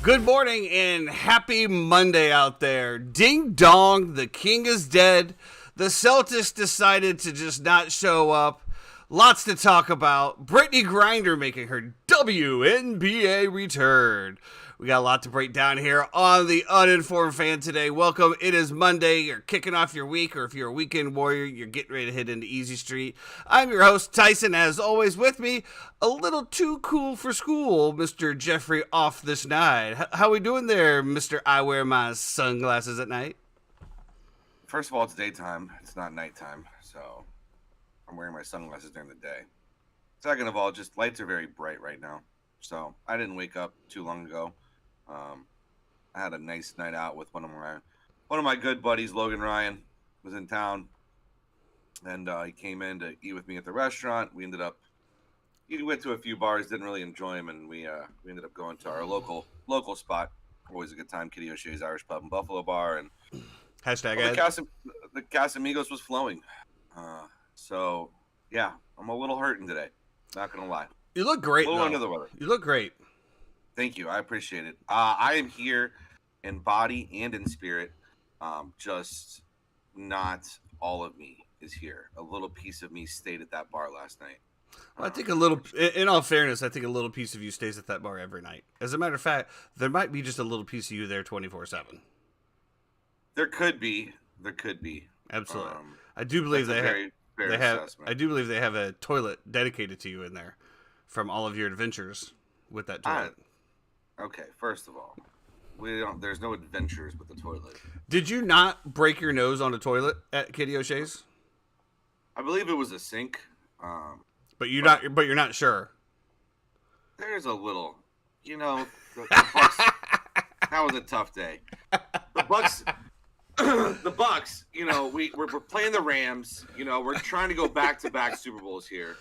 Good morning and happy Monday out there. Ding dong, the king is dead. The Celtics decided to just not show up. Lots to talk about. Brittney Griner making her WNBA return. We got a lot to break down here on the Uninformed Fan today. Welcome. It is Monday. You're kicking off your week, or if you're a weekend warrior, you're getting ready to head into Easy Street. I'm your host, Tyson. As always, with me, a little too cool for school, Mr. Jeffrey Off This Night. How we doing there, Mr. I Wear My Sunglasses at Night? First of all, it's daytime. It's not nighttime, so I'm wearing my sunglasses during the day. Second of all, just lights are very bright right now, so I didn't wake up too long ago. I had a nice night out with one of my good buddies, Logan Ryan, was in town, and he came in to eat with me at the restaurant. We went to a few bars, didn't really enjoy him, and we ended up going to our local spot. Always a good time, Kitty O'Shea's Irish Pub and Buffalo Bar, and the Casamigos was flowing. So yeah, I'm a little hurting today. Not gonna lie. You look great. A little under the weather. You look great. Thank you. I appreciate it. I am here in body and in spirit. Just not all of me is here. A little piece of me stayed at that bar last night. Well, I think in all fairness, I think a little piece of you stays at that bar every night. As a matter of fact, there might be just a little piece of you there 24/7. There could be. Absolutely. I do believe they have. I do believe they have a toilet dedicated to you in there from all of your adventures with that toilet. Okay, first of all, there's no adventures with the toilet. Did you not break your nose on a toilet at Kitty O'Shea's? I believe it was a sink. But you're not sure. There's a little, the Bucks. That was a tough day. The Bucks. The Bucks. We're playing the Rams. We're trying to go back-to-back Super Bowls here,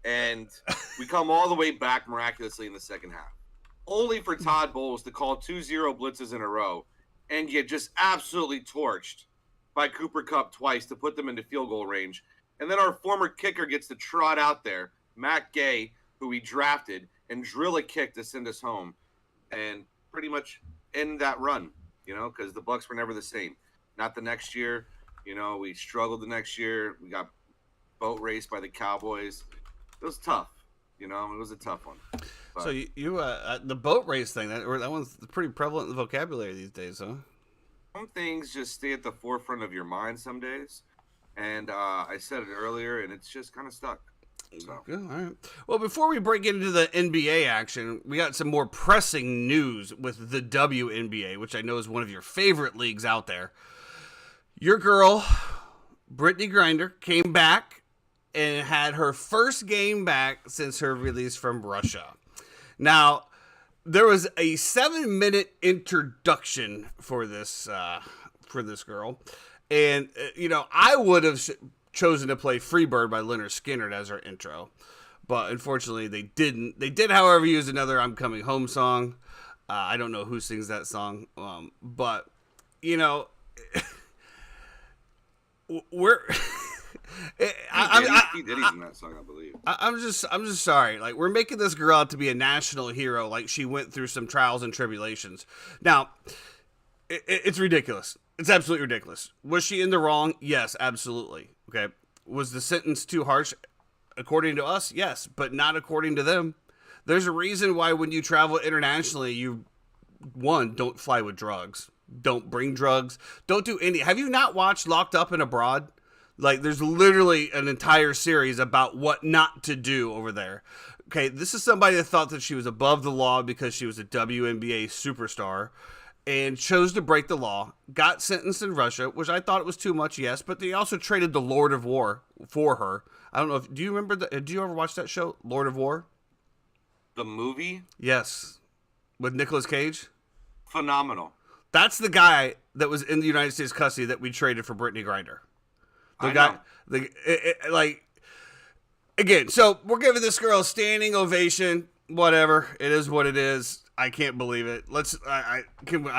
and we come all the way back miraculously in the second half. Only for Todd Bowles to call 2-0 blitzes in a row and get just absolutely torched by Cooper Kupp twice to put them into field goal range. And then our former kicker gets to trot out there, Matt Gay, who we drafted, and drill a kick to send us home and pretty much end that run, because the Bucks were never the same. Not the next year. We struggled the next year. We got boat raced by the Cowboys. It was tough. It was a tough one. But, so you the boat race thing, that one's pretty prevalent in the vocabulary these days, huh? Some things just stay at the forefront of your mind some days. And I said it earlier, and it's just kind of stuck. So. Good, all right. Well, before we break into the NBA action, we got some more pressing news with the WNBA, which I know is one of your favorite leagues out there. Your girl, Brittney Griner, came back and had her first game back since her release from Russia. Now, there was a 7-minute introduction for this girl. And, I would have chosen to play Freebird by Lynyrd Skynyrd as her intro. But unfortunately, they didn't. They did, however, use another I'm Coming Home song. I don't know who sings that song. But, we're... He did in that song, I believe. I'm just sorry. Like, we're making this girl out to be a national hero. Like, she went through some trials and tribulations. Now, it's ridiculous. It's absolutely ridiculous. Was she in the wrong? Yes, absolutely. Okay. Was the sentence too harsh? According to us, yes, but not according to them. There's a reason why when you travel internationally, don't fly with drugs. Don't bring drugs. Don't do any. Have you not watched Locked Up and Abroad? Like, there's literally an entire series about what not to do over there. Okay, this is somebody that thought that she was above the law because she was a WNBA superstar and chose to break the law, got sentenced in Russia, which I thought it was too much, yes, but they also traded the Lord of War for her. I don't know do you remember did you ever watch that show, Lord of War? The movie? Yes. With Nicolas Cage? Phenomenal. That's the guy that was in the United States custody that we traded for Brittney Griner. Again, so we're giving this girl a standing ovation. Whatever. It is what it is. I can't believe it. I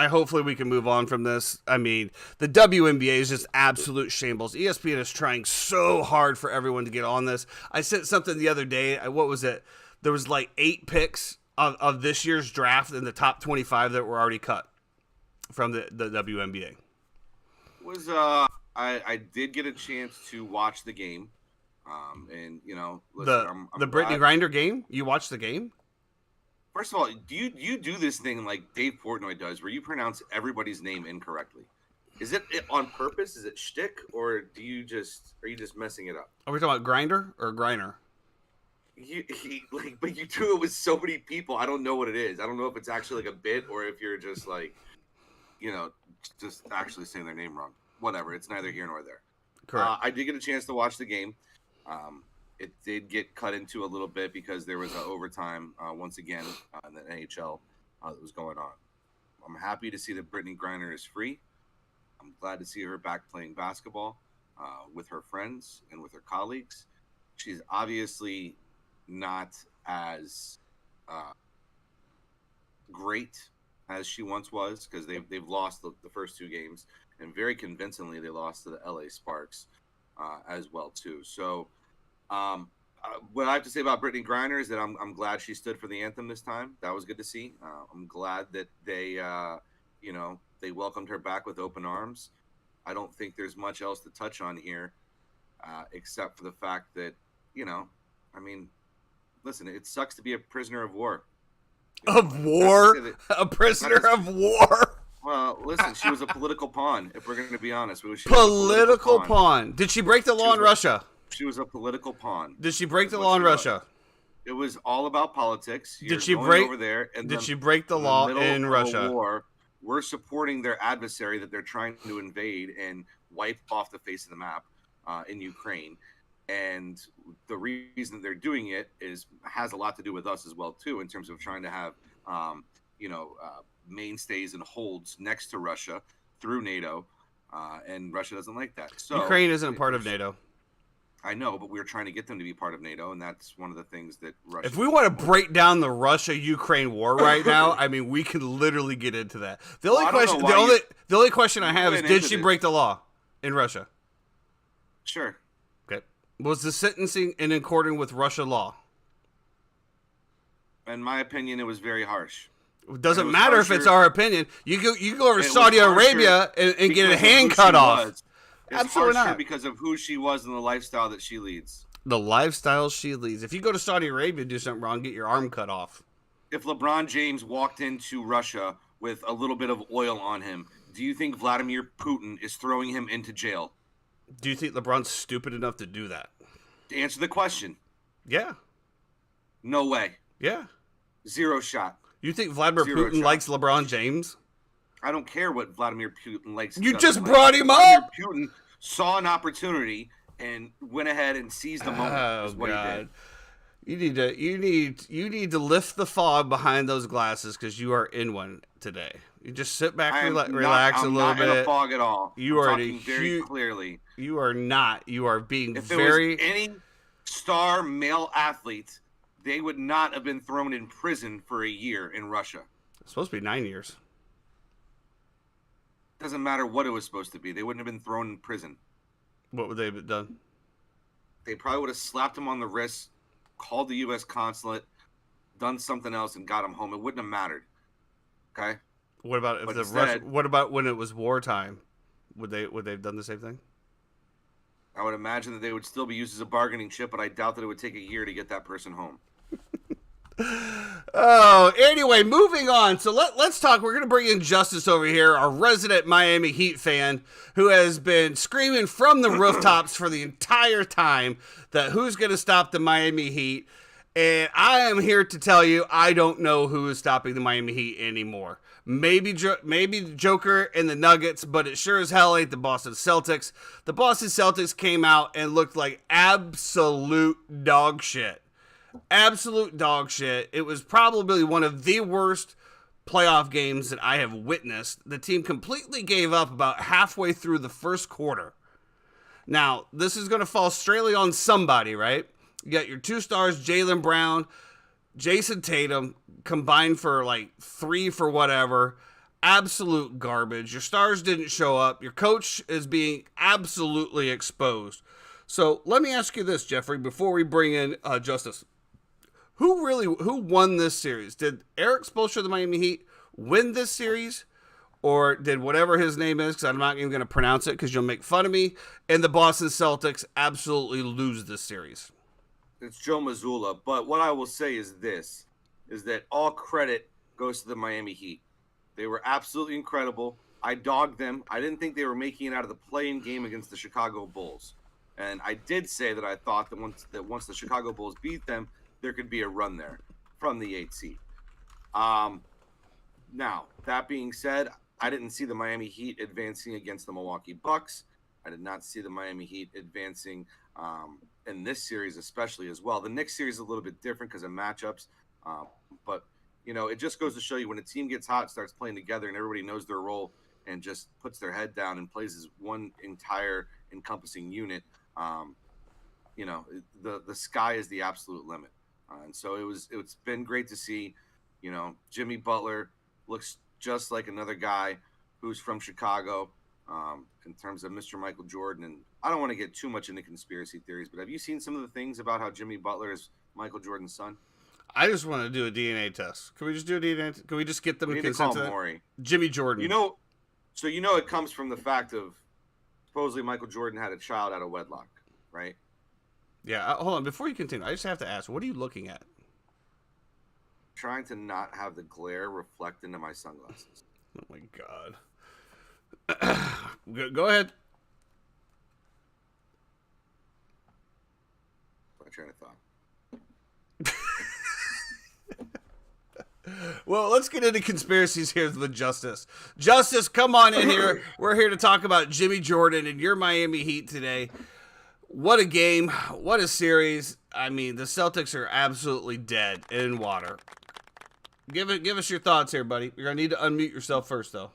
hopefully we can move on from this. I mean, the WNBA is just absolute shambles. ESPN is trying so hard for everyone to get on this. I sent something the other day. What was it? There was like 8 picks of this year's draft in the top 25 that were already cut from the WNBA. Was I did get a chance to watch the game, and listen, The Brittany Griner game. You watched the game? First of all, do you do this thing like Dave Portnoy does, where you pronounce everybody's name incorrectly? Is it on purpose? Is it shtick, or are you just messing it up? Are we talking about Grinder or Griner? But you do it with so many people. I don't know what it is. I don't know if it's actually like a bit or if you're just like, just actually saying their name wrong. Whatever. It's neither here nor there. Correct. I did get a chance to watch the game. It did get cut into a little bit because there was an overtime once again in the NHL that was going on. I'm happy to see that Brittany Griner is free. I'm glad to see her back playing basketball with her friends and with her colleagues. She's obviously not as great as she once was because they've lost the first two games, and very convincingly they lost to the LA Sparks as well too. So what I have to say about Brittany Griner is that I'm glad she stood for the anthem this time. That was good to see. I'm glad that they they welcomed her back with open arms. I don't think there's much else to touch on here except for the fact that listen, it sucks to be a prisoner of war. Of war? A prisoner of war? Well, listen, she was a political pawn, if we're going to be honest. Political pawn. Did she break the law in Russia? She was a political pawn. Did she break the law in Russia? It was all about politics. Did she break over there? And did she break the law in Russia? War, we're supporting their adversary that they're trying to invade and wipe off the face of the map in Ukraine. And the reason they're doing it has a lot to do with us as well too, in terms of trying to have mainstays and holds next to Russia through NATO, and Russia doesn't like that. So Ukraine isn't a part of NATO. I know, but we're trying to get them to be part of NATO, and that's one of the things that Russia. If we want to break down the Russia-Ukraine war right now, I mean, we can literally get into that. The only question I have is, did she break the law in Russia? Sure. Okay. Was the sentencing in accordance with Russia law? In my opinion, it was very harsh. It doesn't matter if it's our opinion. You go over to Saudi Arabia and get a hand cut off. It's absolutely not, because of who she was and the lifestyle that she leads. The lifestyle she leads. If you go to Saudi Arabia and do something wrong, get your arm cut off. If LeBron James walked into Russia with a little bit of oil on him, do you think Vladimir Putin is throwing him into jail? Do you think LeBron's stupid enough to do that? To answer the question. Yeah. No way. Yeah. Zero shot. You think Vladimir Putin likes LeBron James? I don't care what Vladimir Putin likes. You just brought him up. Putin saw an opportunity and went ahead and seized the moment. Oh, is what God. He did. You need to lift the fog behind those glasses because you are in one today. You just sit back, relax a little bit. I'm not in a fog at all. You are talking very clearly. You are not. You are being if very. If there was any star male athlete, they would not have been thrown in prison for a year in Russia. It's supposed to be 9 years. Doesn't matter what it was supposed to be. They wouldn't have been thrown in prison. What would they have done? They probably would have slapped him on the wrist, called the U.S. consulate, done something else, and got him home. It wouldn't have mattered. Okay. What about if what about when it was wartime? Would they have done the same thing? I would imagine that they would still be used as a bargaining chip, but I doubt that it would take a year to get that person home. Oh, anyway, moving on. So let's talk. We're going to bring in Justice over here, our resident Miami Heat fan, who has been screaming from the rooftops for the entire time that who's going to stop the Miami Heat. And I am here to tell you, I don't know who is stopping the Miami Heat anymore. Maybe the Joker and the Nuggets, but it sure as hell ain't the Boston Celtics. The Boston Celtics came out and looked like absolute dog shit. Absolute dog shit. It was probably one of the worst playoff games that I have witnessed. The team completely gave up about halfway through the first quarter. Now, this is going to fall straightly on somebody, right? You got your two stars, Jaylen Brown, Jason Tatum, combined for like 3 for whatever. Absolute garbage. Your stars didn't show up. Your coach is being absolutely exposed. So let me ask you this, Jeffrey, before we bring in Justice. who won this series? Did Eric Spoelstra of the Miami Heat win this series, or did whatever his name is, because I'm not even going to pronounce it because you'll make fun of me, and the Boston Celtics absolutely lose this series? It's Joe Mazzulla. But what I will say is this, is that all credit goes to the Miami Heat. They were absolutely incredible. I dogged them. I didn't think they were making it out of the play-in game against the Chicago Bulls. And I did say that I thought that once the Chicago Bulls beat them, there could be a run there from the 8th seed. Now, that being said, I didn't see the Miami Heat advancing against the Milwaukee Bucks. I did not see the Miami Heat advancing in this series especially as well. The Knicks series is a little bit different because of matchups. But, you know, it just goes to show you when a team gets hot, starts playing together, and everybody knows their role and just puts their head down and plays as one entire encompassing unit, you know, the sky is the absolute limit. And so it's been great to see, you know, Jimmy Butler looks just like another guy who's from Chicago in terms of Mr. Michael Jordan. And I don't want to get too much into conspiracy theories, but have you seen some of the things about how Jimmy Butler is Michael Jordan's son? I just want to do a DNA test. Can we just do a DNA? Can we just get them to consent to that? Maury. Jimmy Jordan. You know, so you know it comes from the fact of supposedly Michael Jordan had a child out of wedlock, right? Yeah, hold on. Before you continue, I just have to ask, what are you looking at? Trying to not have the glare reflect into my sunglasses. Oh, my God. Go ahead. My train of thought. Well, let's get into conspiracies here with Justice. Justice, come on in here. We're here to talk about Jimmy Jordan and your Miami Heat today. What a game. What a series. I mean, the Celtics are absolutely dead in water. Give us your thoughts here, buddy. You're going to need to unmute yourself first, though.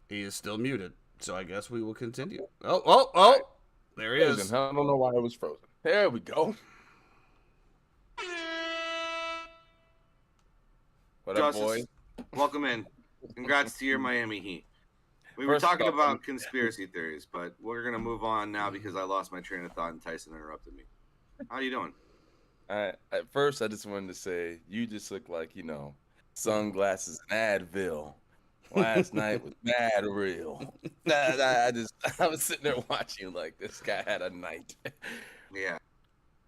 He is still muted, so I guess we will continue. Oh. There he is. I don't know why it was frozen. There we go. What up, boy? Welcome in. Congrats to your Miami Heat. We were talking about conspiracy theories, but we're going to move on now because I lost my train of thought and Tyson interrupted me. How you doing? At first, I just wanted to say, you just look like, you know, sunglasses and Advil. Last night was mad real. I was sitting there watching like this guy had a night. Yeah.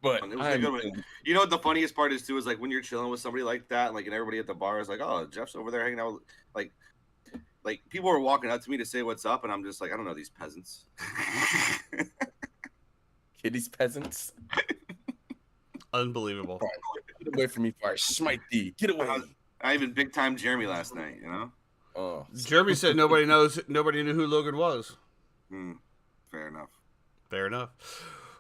But it was a good one. You know what the funniest part is too is like when you're chilling with somebody like that, and everybody at the bar is like, "Oh, Jeff's over there hanging out." Like people are walking up to me to say what's up, and I'm just like, "I don't know these peasants." These peasants. Unbelievable. Get away from me, before I smite thee. Get away. I even big time Jeremy last night. You know. Oh. Jeremy said nobody knew who Logan was. Fair enough. Fair enough.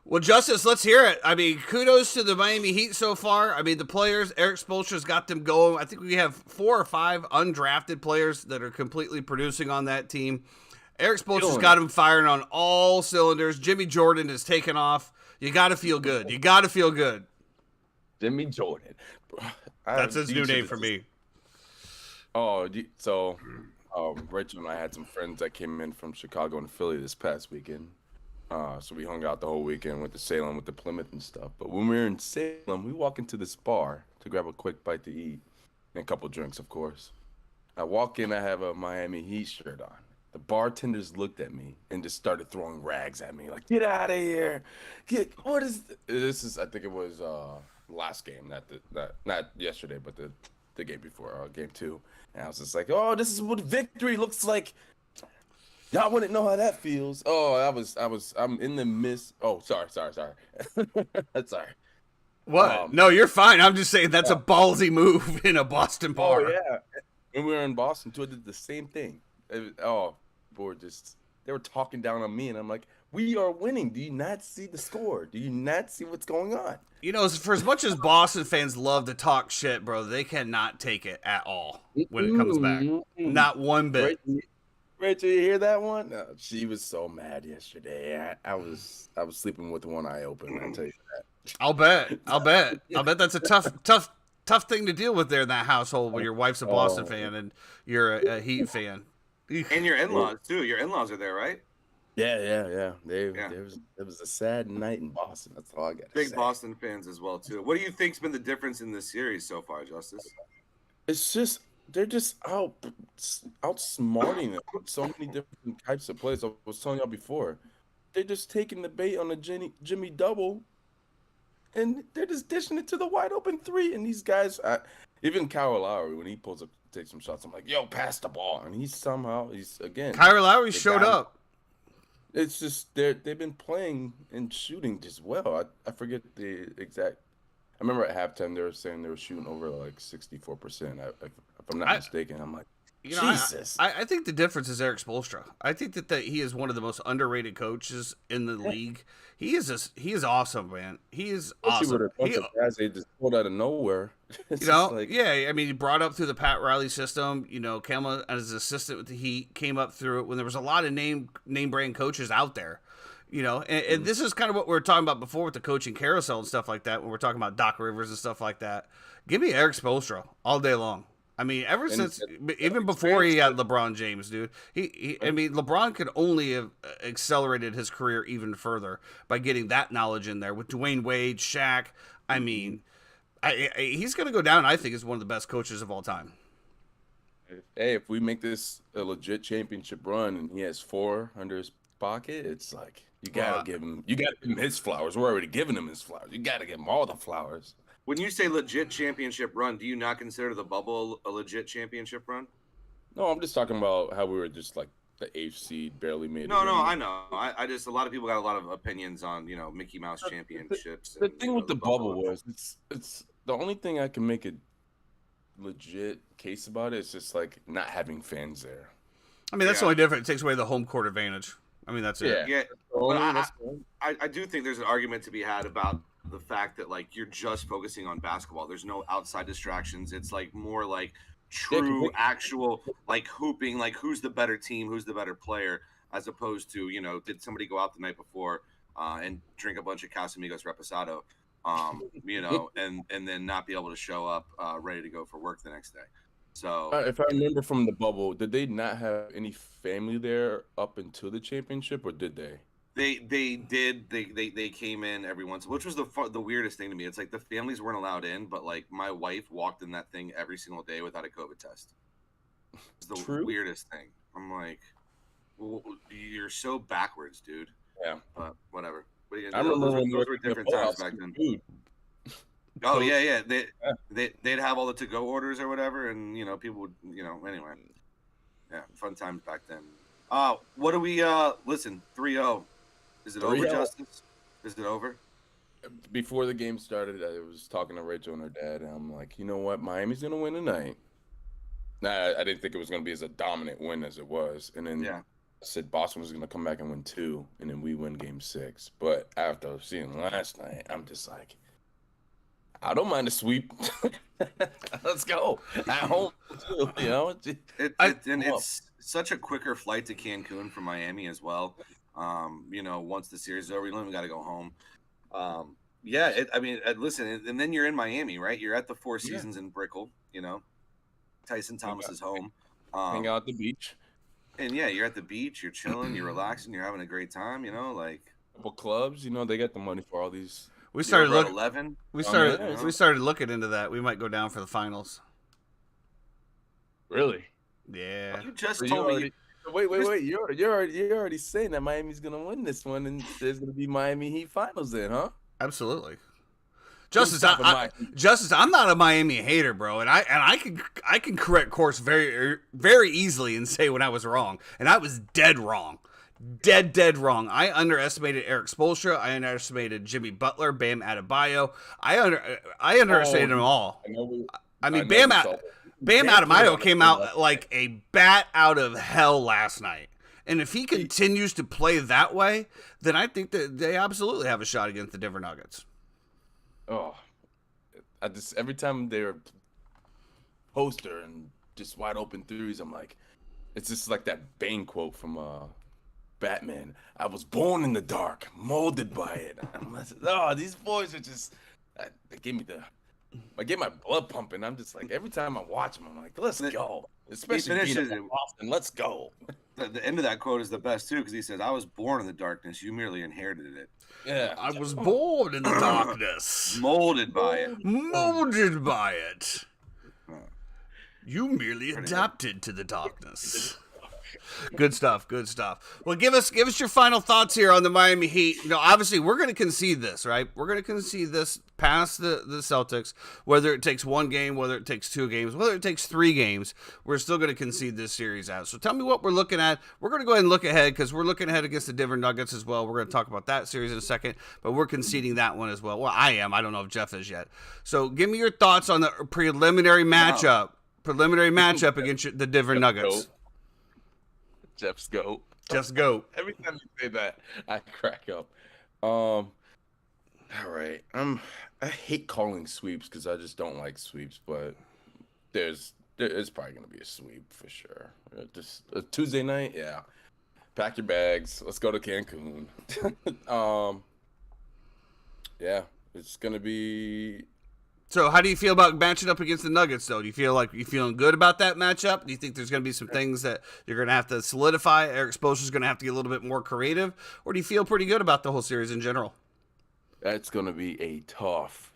Well, Justice, let's hear it. I mean, kudos to the Miami Heat so far. I mean, the players, Eric Spoelstra's got them going. I think we have 4 or 5 undrafted players that are completely producing on that team. Eric Spoelstra's got them firing on all cylinders. Jimmy Jordan is taking off. You got to feel good. You got to feel good. Jimmy Jordan. That's his new name for me. Oh, so Rachel and I had some friends that came in from Chicago and Philly this past weekend. So we hung out the whole weekend, went to Salem with the Plymouth and stuff. But when we were in Salem, we walk into this bar to grab a quick bite to eat and a couple drinks, of course. I walk in, I have a Miami Heat shirt on. The bartenders looked at me and just started throwing rags at me, like, "Get out of here! What is this?" I think it was last game, not yesterday, but the game before, game 2. And I was just like, "Oh, this is what victory looks like. Y'all wouldn't know how that feels." Oh, I'm in the midst. Oh, sorry. Sorry. What? No, you're fine. I'm just saying that's a ballsy move in a Boston bar. Oh, yeah. When we were in Boston, too, I did the same thing. They were talking down on me, and I'm like, we are winning. Do you not see the score? Do you not see what's going on? You know, for as much as Boston fans love to talk shit, bro, they cannot take it at all when it comes back. Not one bit. Rachel, you hear that one? No, she was so mad yesterday. I was sleeping with one eye open. I tell you that. I'll bet that's a tough thing to deal with there in that household when your wife's a Boston fan and you're a Heat fan. And your in-laws too. Your in-laws are there, right? Yeah. Yeah. There was a sad night in Boston. That's all I got to Big say. Boston fans as well too. What do you think's been the difference in this series so far, Justice? It's just they're just outsmarting them with so many different types of plays. I was telling y'all before, they're just taking the bait on the Jimmy double, and they're just dishing it to the wide open three. And these guys, even Kyle Lowry, when he pulls up to take some shots, I'm like, "Yo, pass the ball!" And he's again. Kyrie Lowry the showed guy- up. It's just they've been playing and shooting just well. I forget the exact. I remember at halftime they were saying they were shooting over like 64%. If I'm not mistaken, I'm like, You know, Jesus. I think the difference is Eric Spoelstra. I think that he is one of the most underrated coaches in the league. He is awesome, man. He is Especially awesome. with a bunch of guys they just pulled out of nowhere. It's You know, just like, yeah. I mean, he brought up through the Pat Riley system. You know, Kemba as his assistant with the Heat came up through it when there was a lot of name brand coaches out there. You know, and this is kind of what we were talking about before with the coaching carousel and stuff like that. When we're talking about Doc Rivers and stuff like that, give me Eric Spoelstra all day long. I mean, ever since, even before he had LeBron James, dude. I mean, LeBron could only have accelerated his career even further by getting that knowledge in there with Dwayne Wade, Shaq. I mean, he's going to go down, I think, as one of the best coaches of all time. hey, if we make this a legit championship run and he has 4 under his pocket, it's like you gotta give him his flowers. We're already giving him his flowers. You gotta give him all the flowers. When you say legit championship run, do you not consider the bubble a legit championship run? No, I'm just talking about how we were just like the 8th seed, barely made it. No, I know. I just, a lot of people got a lot of opinions on, Mickey Mouse championships. The thing with the bubble was it's the only thing I can make a legit case about it is just like not having fans there. I mean, that's the only difference. It takes away the home court advantage. I mean, that's it. Yeah, but I do think there's an argument to be had about the fact that like you're just focusing on basketball. There's no outside distractions. It's like more like true, actual like hooping. Like who's the better team? Who's the better player? As opposed to did somebody go out the night before and drink a bunch of Casamigos Reposado, and then not be able to show up ready to go for work the next day. So if I remember from the bubble, did they not have any family there up until the championship, or did they? They did. They came in every once, which was the weirdest thing to me. It's like the families weren't allowed in, but like my wife walked in that thing every single day without a COVID test. It's the weirdest thing. I'm like, well, you're so backwards, dude. Yeah. But whatever. But, I remember when those were different times back then. Food. Oh yeah. They'd have all the to-go orders or whatever, and people would anyway. Yeah, fun times back then. What do we listen? 3-0. Is it over, Justice? Is it over? Before the game started, I was talking to Rachel and her dad, and I'm like, you know what? Miami's gonna win tonight. Nah, I didn't think it was gonna be as a dominant win as it was, and then I said Boston was gonna come back and win 2, and then we win Game 6. But after seeing last night, I'm just like, I don't mind a sweep. Let's go at home too. It's such a quicker flight to Cancun from Miami as well. Once the series is over, you don't even got to go home. Listen, and then you're in Miami, right? You're at the Four Seasons in Brickell. Tyson Thomas is home. Hang out at the beach. And you're at the beach. You're chilling. You're relaxing. You're having a great time. Like couple clubs. They got the money for all these. We started looking. 11. We started looking into that. We might go down for the finals. Really? Yeah. You just told me. Wait. You're already saying that Miami's gonna win this one, and there's gonna be Miami Heat finals then, huh? Absolutely. Justice, I'm not a Miami hater, bro, and I can correct course very very easily and say when I was wrong, and I was dead wrong. Dead wrong. I underestimated Eric Spoelstra. I underestimated Jimmy Butler, Bam Adebayo. I underestimated them all. Bam Adebayo came out like a bat out of hell last night. And if he continues to play that way, then I think that they absolutely have a shot against the Denver Nuggets. Oh, every time they're poster and just wide open threes, I'm like, it's just like that Bane quote from Batman. I was born in the dark, molded by it. These boys are just, they give me I get my blood pumping. I'm just like, every time I watch him, I'm like, let's go. Especially being finishes up in Boston, let's go. The end of that quote is the best too, because he says, "I was born in the darkness. You merely inherited it, Yeah. I was born in the darkness, molded by it." molded by it. Uh, You merely Pretty good. adapted to the darkness. Good stuff. Good stuff. Well, give us your final thoughts here on the Miami Heat. You know, obviously, we're going to concede this, right? We're going to concede this past the Celtics, whether it takes one game, whether it takes two games, whether it takes three games. We're still going to concede this series out. So tell me what we're looking at. We're going to go ahead and look ahead because we're looking ahead against the Denver Nuggets as well. We're going to talk about that series in a second, but we're conceding that one as well. Well, I am. I don't know if Jeff is yet. So give me your thoughts on the preliminary matchup. Preliminary matchup against the Denver Nuggets. Jeff's go. Just go. Every time you say that, I crack up. All right. I hate calling sweeps because I just don't like sweeps, but there's probably gonna be a sweep for sure. Just a Tuesday night, yeah. Pack your bags. Let's go to Cancun. Yeah, it's gonna be. So how do you feel about matching up against the Nuggets, though? Do you feel like you're feeling good about that matchup? Do you think there's going to be some things that you're going to have to solidify? Eric Spoelstra's going to have to get a little bit more creative? Or do you feel pretty good about the whole series in general? That's gonna be a tough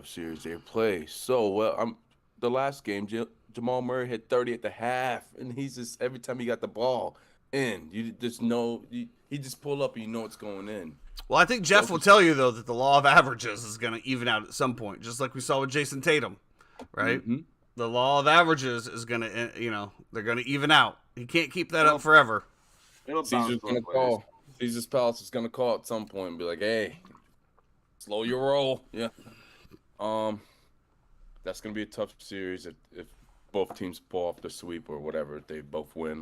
series. They play so well. The last game, Jamal Murray hit 30 at the half, and he's just every time he got the ball in, you just know he just pull up and you know it's going in. Well, I think Jeff will tell you, though, that the law of averages is going to even out at some point, just like we saw with Jason Tatum, right? Mm-hmm. The law of averages is going to, they're going to even out. He can't keep that up forever. It'll bounce Caesar's both gonna ways. call. Caesar's Palace is gonna call at some point and be like, "Hey, slow your roll." Yeah. That's gonna be a tough series if both teams pull off the sweep or whatever. If they both win.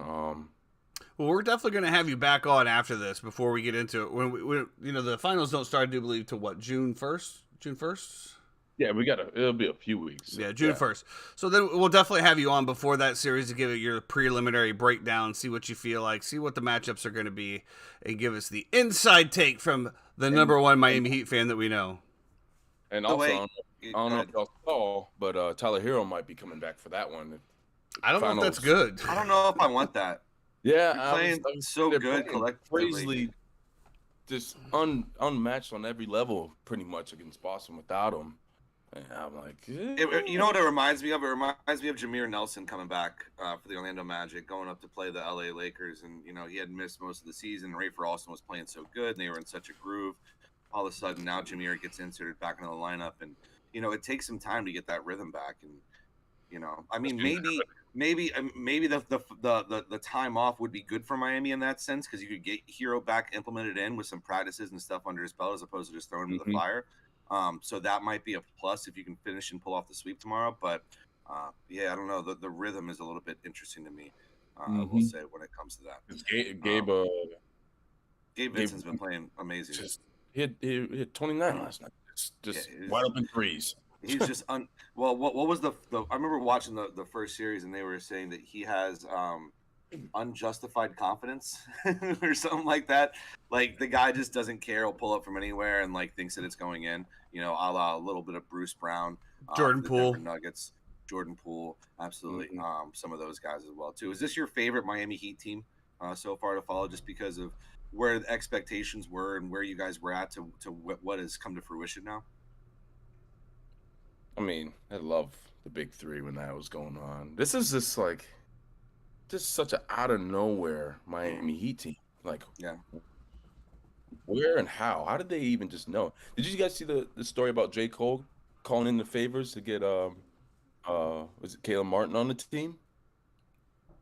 Well, we're definitely going to have you back on after this before we get into it. When the finals don't start, I do believe, to what, June 1st? June 1st? Yeah, it'll be a few weeks. Yeah, June 1st. So then we'll definitely have you on before that series to give it your preliminary breakdown, see what you feel like, see what the matchups are going to be, and give us the inside take from the number one Miami Heat fan that we know. And The also, way- I don't know if y'all saw, but Tyler Hero might be coming back for that one. I don't know if Finals. that's good. I don't know if I want that. Yeah, You're playing so they're good playing collectively. Crazily, just unmatched on every level, pretty much against Boston without him. And I'm like, You know what it reminds me of? It reminds me of Jameer Nelson coming back for the Orlando Magic, going up to play the LA Lakers, and he had missed most of the season. Rafer Alston was playing so good, and they were in such a groove. All of a sudden, now Jameer gets inserted back into the lineup, and it takes some time to get that rhythm back. And I mean, maybe the time off would be good for Miami in that sense, because you could get Hero back implemented in with some practices and stuff under his belt as opposed to just throwing him to the fire. So that might be a plus if you can finish and pull off the sweep tomorrow. But yeah, I don't know. The rhythm is a little bit interesting to me. I will say when it comes to that. Gabe Vincent's been playing amazing. He hit 29 last night. Just wide open threes. He's just well. What was the? I remember watching the first series, and they were saying that he has unjustified confidence or something like that. Like the guy just doesn't care. He'll pull up from anywhere and thinks that it's going in. A la a little bit of Bruce Brown, Jordan for the Poole, Denver Nuggets, Jordan Poole, absolutely. Some of those guys as well too. Is this your favorite Miami Heat team so far to follow, just because of where the expectations were and where you guys were at to what has come to fruition now? I mean, I love the big three when that was going on. This is just such an out of nowhere Miami Heat team. Like, Yeah. Where and how? How did they even just know? Did you guys see the story about J. Cole calling in the favors to get was it Caleb Martin on the team?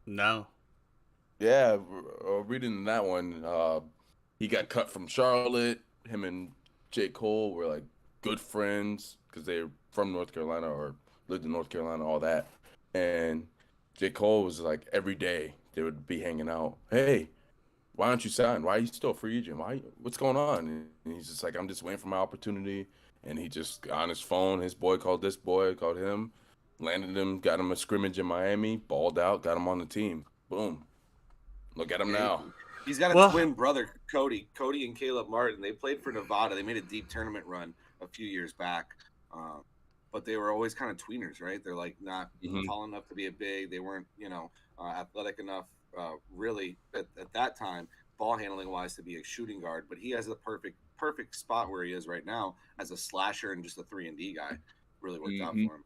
No. Yeah, reading that one, he got cut from Charlotte. Him and J. Cole were like good friends because they're from North Carolina or lived in North Carolina, all that. And J. Cole was like every day they would be hanging out. Hey, why don't you sign? Why are you still a free agent? What's going on? And he's just like, I'm just waiting for my opportunity. And he just got on his phone. His boy called this boy, called him, landed him, got him a scrimmage in Miami, balled out, got him on the team. Boom. Look at him now. He's got a twin brother, Cody and Caleb Martin. They played for Nevada. They made a deep tournament run a few years back. but they were always kind of tweeners, right? They're like not Mhm. tall enough to be a big. They weren't, athletic enough, really at that time, ball handling wise, to be a shooting guard. But he has the perfect spot where he is right now as a slasher and just a 3-and-D guy. Really worked out Mhm. for him.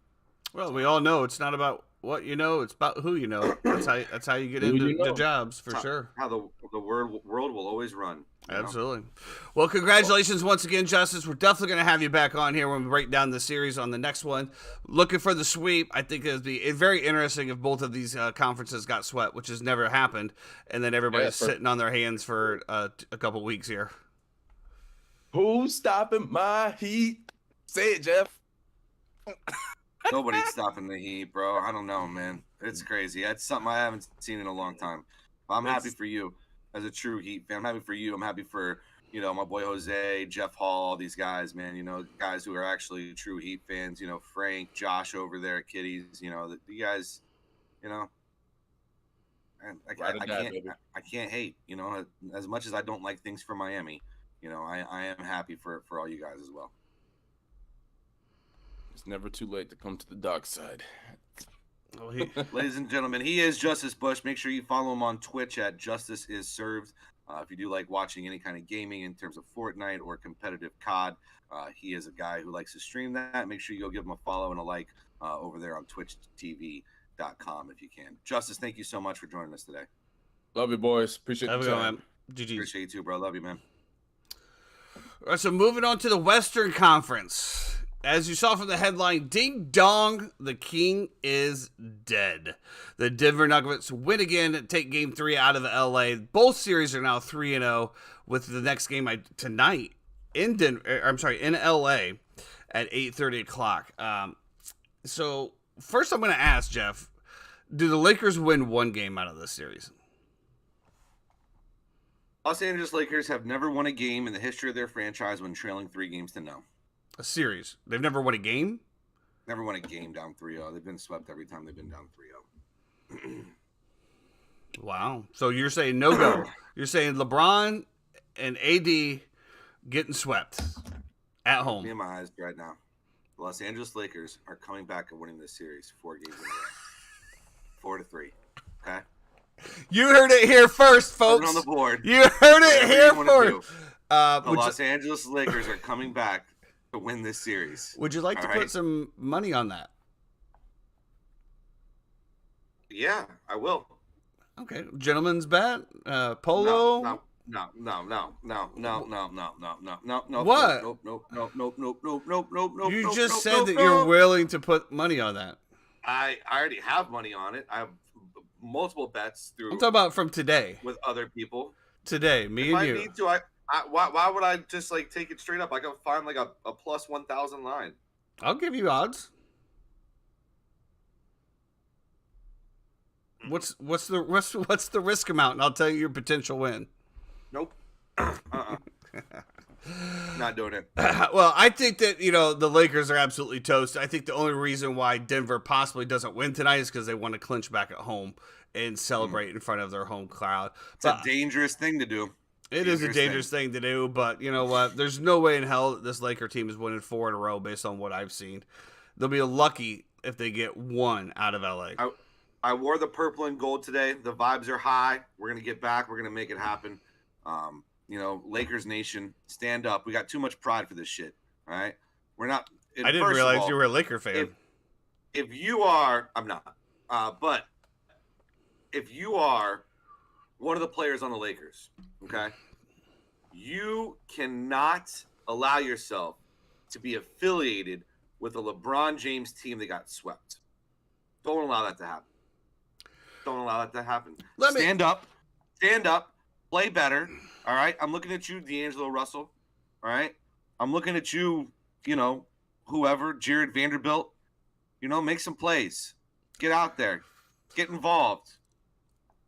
Well, we all know it's not about what you know; it's about who you know. That's how you get Who into you the know. jobs for How- sure. How the world will always run. you know? Absolutely. Well, congratulations once again, Justice. We're definitely going to have you back on here when we break down the series on the next one. Looking for the sweep. I think it'd be very interesting if both of these conferences got swept, which has never happened, and then everybody's Yeah, sitting on their hands for a couple weeks here. Who's stopping my heat? Say it, Jeff. Nobody's stopping the Heat, bro. I don't know, man. It's crazy. That's something I haven't seen in a long time. But I'm happy for you as a true Heat fan. I'm happy for you. I'm happy for, my boy Jose, Jeff Hall, these guys, man. Guys who are actually true Heat fans. Frank, Josh over there at Kitties. You guys, and Ride or die, baby. I can't hate. As much as I don't like things for Miami, I am happy for all you guys as well. It's never too late to come to the dark side. Well, Ladies and gentlemen, he is Justice Bush. Make sure you follow him on Twitch at Justice Is Served. If you do like watching any kind of gaming in terms of Fortnite or competitive COD, he is a guy who likes to stream that. Make sure you go give him a follow and a like over there on twitchtv.com if you can. Justice, thank you so much for joining us today. Love you, boys. Appreciate have a the good time. one, man. GG. Appreciate you too, bro. Love you, man. All right, so moving on to the Western Conference. As you saw from the headline, ding dong, the king is dead. The Denver Nuggets win again and take game 3 out of LA. Both series are now 3-0 with the next game tonight in LA at 8:30 o'clock. So first I'm going to ask Jeff, do the Lakers win one game out of this series? Los Angeles Lakers have never won a game in the history of their franchise when trailing 3-0. A series. They've never won a game? Never won a game down 3-0. They've been swept every time they've been down 3-0. Wow. So you're saying no go. You're saying LeBron and AD getting swept at Me home. in my eyes right now. The Los Angeles Lakers are coming back and winning this series 4 games in a row. 4-3. Okay? You heard it here first, Put folks. it on the board. You heard it Whatever here you wanna do. first. The Would, Los Angeles Lakers are coming back to win this series. would you like to All put right. some money on that? Yeah, I will. Okay. Gentleman's bet? Polo? No. What? Nope. You just said that you're willing to put money on that. I already have money on it. I have multiple bets through I'm talking about from today. with other people. Today, me If and I you. need to, why would I just like take it straight up? I can find like a plus 1,000 line. I'll give you odds. What's the risk amount? And I'll tell you your potential win. Nope. Not doing it. Well, I think that, the Lakers are absolutely toast. I think the only reason why Denver possibly doesn't win tonight is because they want to clinch back at home and celebrate in front of their home crowd. It's a dangerous thing to do. It is a dangerous thing to do, but you know what? There's no way in hell that this Laker team is winning 4 in a row based on what I've seen. They'll be lucky if they get 1 out of LA. I wore the purple and gold today. The vibes are high. We're going to get back. We're going to make it happen. Lakers Nation, stand up. We got too much pride for this shit. All right? We're not. I didn't realize you were a Laker fan. If you are, I'm not. But if you are one of the players on the Lakers, okay, you cannot allow yourself to be affiliated with a LeBron James team that got swept. Don't allow that to happen. Don't allow that to happen. Stand up, play better. All right, I'm looking at you, D'Angelo Russell. All right, I'm looking at you. Whoever, Jared Vanderbilt. Make some plays. Get out there, get involved.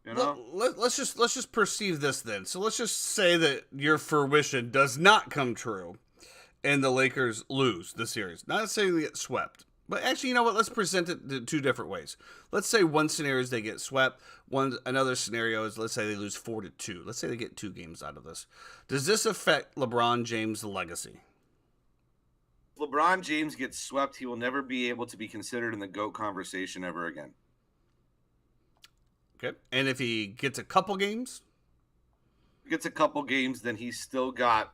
Let's just perceive this then. So let's just say that your fruition does not come true, and the Lakers lose the series. Not saying they get swept. But actually, you know what? Let's present it 2 different ways. Let's say one scenario is they get swept. Another scenario is, let's say they lose 4-2. Let's say they get 2 games out of this. Does this affect LeBron James' legacy? LeBron LeBron James gets swept, he will never be able to be considered in the GOAT conversation ever again. Okay. And if he gets a couple games? If he gets a couple games, then he's still got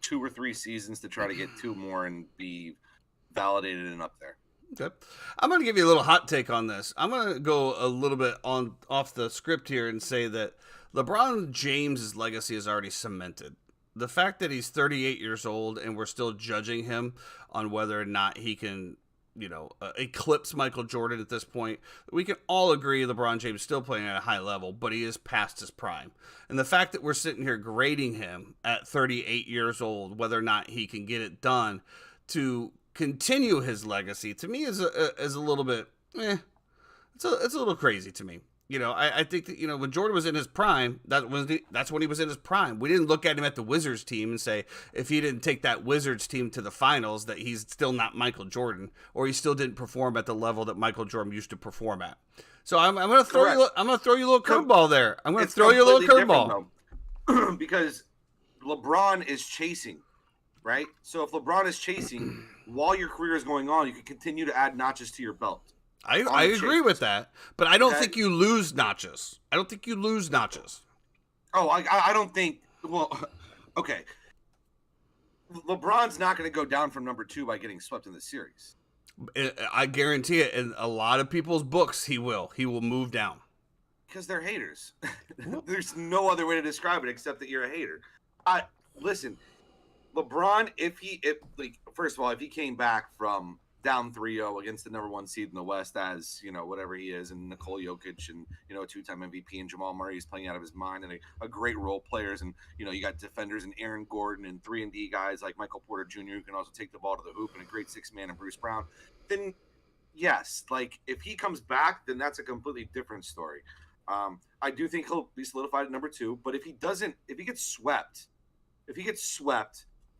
2 or 3 seasons to try to get 2 more and be validated and up there. Okay. I'm going to give you a little hot take on this. I'm going to go a little bit off the script here and say that LeBron James's legacy is already cemented. The fact that he's 38 years old and we're still judging him on whether or not he can, eclipse Michael Jordan at this point, we can all agree LeBron James is still playing at a high level, but he is past his prime. And the fact that we're sitting here grading him at 38 years old, whether or not he can get it done to continue his legacy, to me is a little bit, it's a little crazy to me. I think that, when Jordan was in his prime, that's when he was in his prime. We didn't look at him at the Wizards team and say, if he didn't take that Wizards team to the finals, that he's still not Michael Jordan, or he still didn't perform at the level that Michael Jordan used to perform at. So I'm going to throw you. I'm going to throw you a little curveball there. I'm going to throw you a little curveball because LeBron is chasing, right? So if LeBron is chasing while your career is going on, you can continue to add notches to your belt. I agree with that, but I don't think you lose notches. I don't think you lose notches. Oh, I don't think. Well, okay. LeBron's not going to go down from number 2 by getting swept in the series. I guarantee it. In a lot of people's books, he will. He will move down. Because they're haters. There's no other way to describe it except that you're a hater. Listen, LeBron, first of all, if he came back from down 3-0 against the number 1 seed in the West as, whatever he is, and Nikola Jokic and, a 2-time MVP, and Jamal Murray is playing out of his mind, and a great role players, and, you got defenders and Aaron Gordon and 3-and-D guys like Michael Porter Jr. who can also take the ball to the hoop, and a great 6-man and Bruce Brown, then yes, if he comes back, then that's a completely different story. I do think he'll be solidified at number 2, but if he gets swept,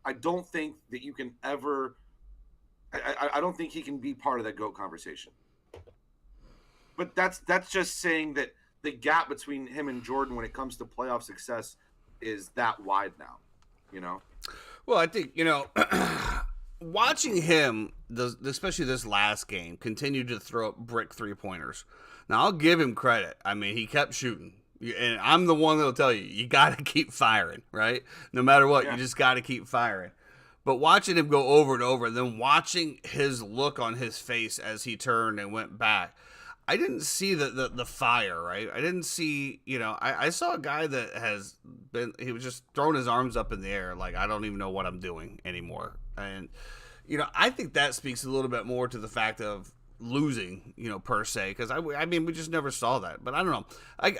I don't think that you can ever – I don't think he can be part of that GOAT conversation. But that's just saying that the gap between him and Jordan when it comes to playoff success is that wide now, Well, I think, watching him, especially this last game, continue to throw up brick 3-pointers. Now, I'll give him credit. I mean, he kept shooting. And I'm the one that'll tell you got to keep firing, right? No matter what, you just got to keep firing. But watching him go over and over, and then watching his look on his face as he turned and went back, I didn't see the fire, right? I didn't see, I saw a guy that he was just throwing his arms up in the air like, I don't even know what I'm doing anymore. And, I think that speaks a little bit more to the fact of losing, per se, because I mean, we just never saw that. But I don't know. I